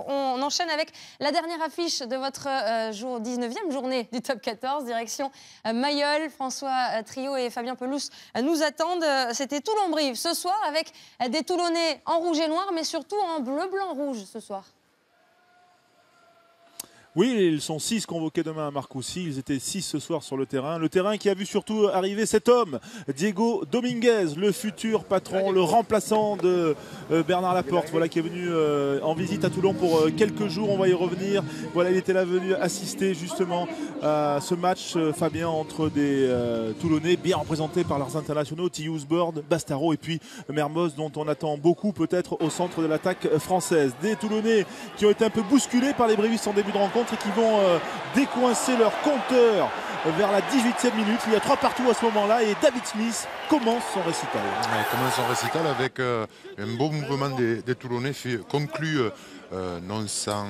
On enchaîne avec la dernière affiche de votre 19e journée du top 14, direction Mayol. François Trio et Fabien Pelous nous attendent. C'était Toulon-Brive ce soir avec des Toulonnais en rouge et noir, mais surtout en bleu, blanc, rouge ce soir. Oui, ils sont 6 convoqués demain à Marcoussis. Ils étaient 6 ce soir sur le terrain. Le terrain qui a vu surtout arriver cet homme, Diego Dominguez, le futur patron, le remplaçant de Bernard Laporte, voilà, qui est venu en visite à Toulon pour quelques jours. On va y revenir. Voilà, il était là venu assister justement à ce match, Fabien, entre des Toulonnais bien représentés par leurs internationaux, Tiousbord, Bastaro et puis Mermoz, dont on attend beaucoup peut-être au centre de l'attaque française. Des Toulonnais qui ont été un peu bousculés par les brévistes en début de rencontre et qui vont décoincer leur compteur vers la 18e minute. Il y a 3 partout à ce moment-là et David Smith commence son récital. Ouais, il commence son récital avec un beau mouvement des Toulonnais conclu non sans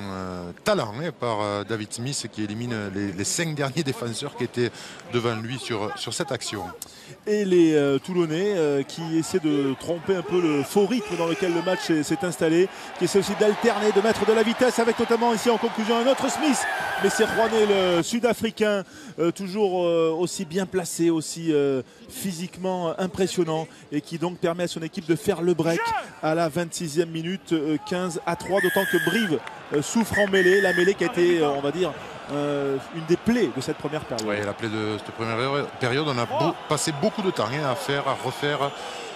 talent par David Smith qui élimine les 5 derniers défenseurs qui étaient devant lui sur cette action. Et les Toulonnais qui essaient de tromper un peu le faux rythme dans lequel le match s'est installé, qui essaient aussi d'alterner, de mettre de la vitesse avec notamment ici en conclusion un autre Smith, mais c'est Rouanet le Sud-Africain, toujours aussi bien placé, aussi physiquement impressionnant et qui donc permet à son équipe de faire le break à la 26e minute, 15-3, d'autant que Brive souffre en mêlée, la mêlée qui a été, on va dire, une des plaies de cette première période. Oui, la plaie de cette première période, on a passé beaucoup de temps à faire, à refaire,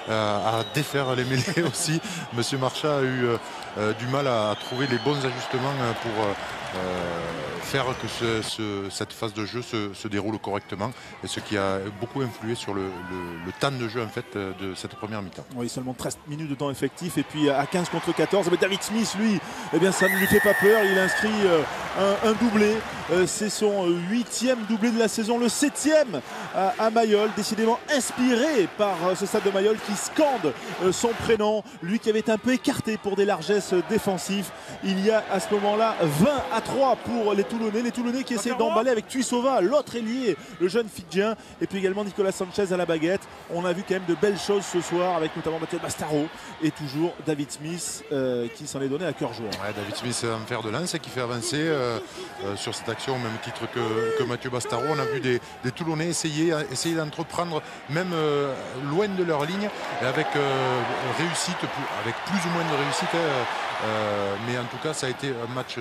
à défaire les mêlées aussi. Monsieur Marchand a eu du mal à trouver les bons ajustements pour faire que cette phase de jeu se déroule correctement, et ce qui a beaucoup influé sur le temps de jeu en fait de cette première mi-temps. Oui, seulement 13 minutes de temps effectif et puis à 15 contre 14, mais David Smith lui, eh bien ça ne lui fait pas peur, il inscrit un doublé, c'est son 8e doublé de la saison, le 7e à Mayol, décidément inspiré par ce stade de Mayol qui scande son prénom, lui qui avait été un peu écarté pour des largesses défensives. Il y a à ce moment-là 20-3 pour les Toulonnais qui essaient d'emballer avec Tuisova, l'autre ailier, le jeune Fidjien, et puis également Nicolas Sanchez à la baguette. On a vu quand même de belles choses ce soir avec notamment Mathieu Bastaro et toujours David Smith qui s'en est donné à cœur joie. Ouais, David Smith en fer de lance et qui fait avancer sur cette action au même titre que Mathieu Bastaro. On a vu des Toulonnais essayer d'entreprendre même loin de leur ligne et avec réussite, avec plus ou moins de réussite, mais en tout cas ça a été un match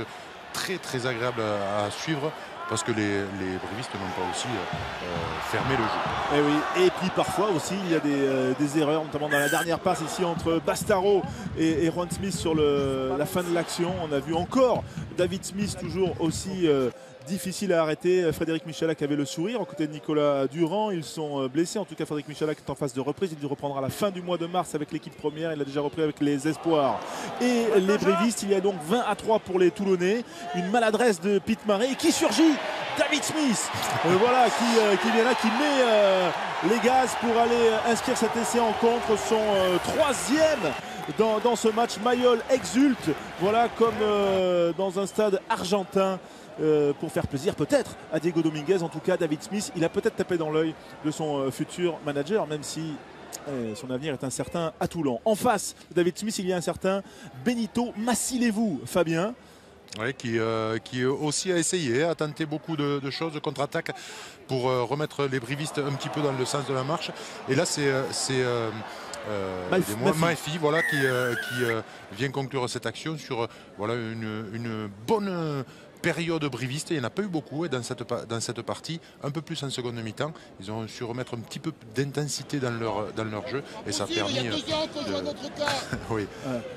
très agréable à suivre parce que les brévistes n'ont pas aussi fermé le jeu. Et oui, et puis parfois aussi il y a des erreurs, notamment dans la dernière passe ici entre Bastaro et Juan Smith sur la fin de l'action. On a vu encore David Smith toujours aussi difficile à arrêter. Frédéric Michalak avait le sourire aux côtés de Nicolas Durand. Ils sont blessés. En tout cas, Frédéric Michalak est en phase de reprise. Il reprendra à la fin du mois de mars avec l'équipe première. Il a déjà repris avec les espoirs. Et les brévistes, il y a donc 20-3 pour les Toulonnais. Une maladresse de Pete Marais qui surgit. David Smith, voilà, qui vient là, qui met les gaz pour aller inscrire cet essai en contre, son 3e dans ce match. Mayol exulte, voilà, comme dans un stade argentin. Pour faire plaisir peut-être à Diego Dominguez. En tout cas, David Smith, il a peut-être tapé dans l'œil de son futur manager, même si son avenir est incertain à Toulon. En face de David Smith, il y a un certain Benito Massilevou, Fabien. Oui, qui aussi a essayé, a tenté beaucoup de choses, de contre-attaque pour remettre les brivistes un petit peu dans le sens de la marche. Et là, c'est Maïfi, voilà, qui vient conclure cette action sur voilà, une bonne période briviste. Il n'y en a pas eu beaucoup dans cette partie, un peu plus en seconde mi-temps. Ils ont su remettre un petit peu d'intensité dans leur jeu et ça a permis oui,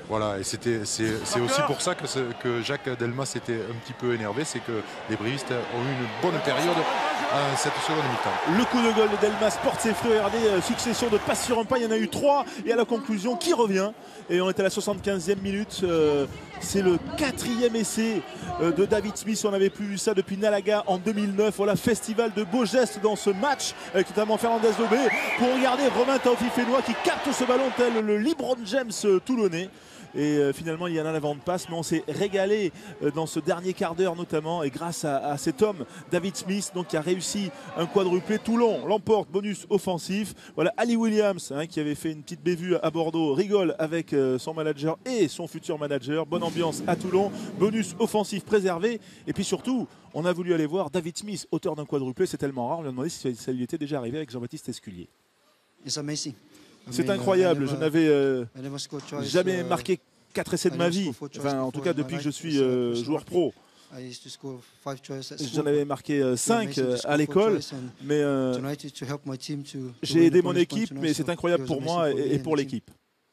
voilà, et c'est aussi pour ça que Jacques Delmas était un petit peu énervé, c'est que les brivistes ont eu une bonne période à cette seconde mi-temps. Le coup de gueule de Delmas porte ses fruits. Regardez, succession de passes sur un pas, il y en a eu 3 et à la conclusion qui revient, et on est à la 75e minute. C'est le 4e essai de David Smith. On n'avait plus vu ça depuis Nalaga en 2009. Voilà, festival de beaux gestes dans ce match, avec notamment Fernandez Lobé. Pour regarder Romain Taofi Fénois qui capte ce ballon tel le LeBron James toulonnais. et finalement il y en a l'avant de passe, mais on s'est régalé dans ce dernier quart d'heure notamment, et grâce à cet homme David Smith donc, qui a réussi un quadruplé. Toulon l'emporte, bonus offensif. Voilà, Ali Williams qui avait fait une petite bévue à Bordeaux rigole avec son manager et son futur manager. Bonne ambiance à Toulon, bonus offensif préservé, et puis surtout on a voulu aller voir David Smith, auteur d'un quadruplé. C'est tellement rare, on lui a demandé si ça lui était déjà arrivé avec Jean-Baptiste Esculier. C'est incroyable, je n'avais jamais marqué 4 essais de ma vie, enfin, en tout cas depuis que je suis joueur pro. J'en avais marqué 5 à l'école, mais j'ai aidé mon équipe, mais c'est incroyable pour moi et pour l'équipe.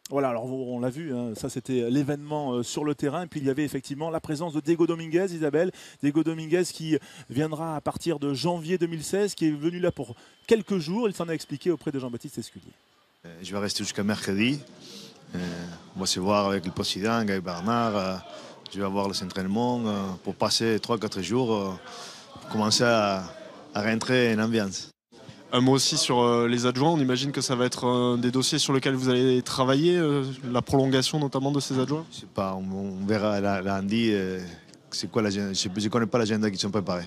Voilà, alors on l'a vu, ça c'était l'événement sur le terrain. Et puis il y avait effectivement la présence de Diego Dominguez, Isabelle. Diego Dominguez qui viendra à partir de janvier 2016, qui est venu là pour quelques jours. Il s'en a expliqué auprès de Jean-Baptiste Esculier. Je vais rester jusqu'à mercredi. On va se voir avec le président, avec Bernard. Je vais avoir les entraînements pour passer 3-4 jours, pour commencer à rentrer en ambiance. Un mot aussi sur les adjoints. On imagine que ça va être des dossiers sur lesquels vous allez travailler, la prolongation notamment de ces adjoints. Je sais pas, on verra lundi. C'est quoi l'agenda? Je ne connais pas l'agenda qui sont préparés.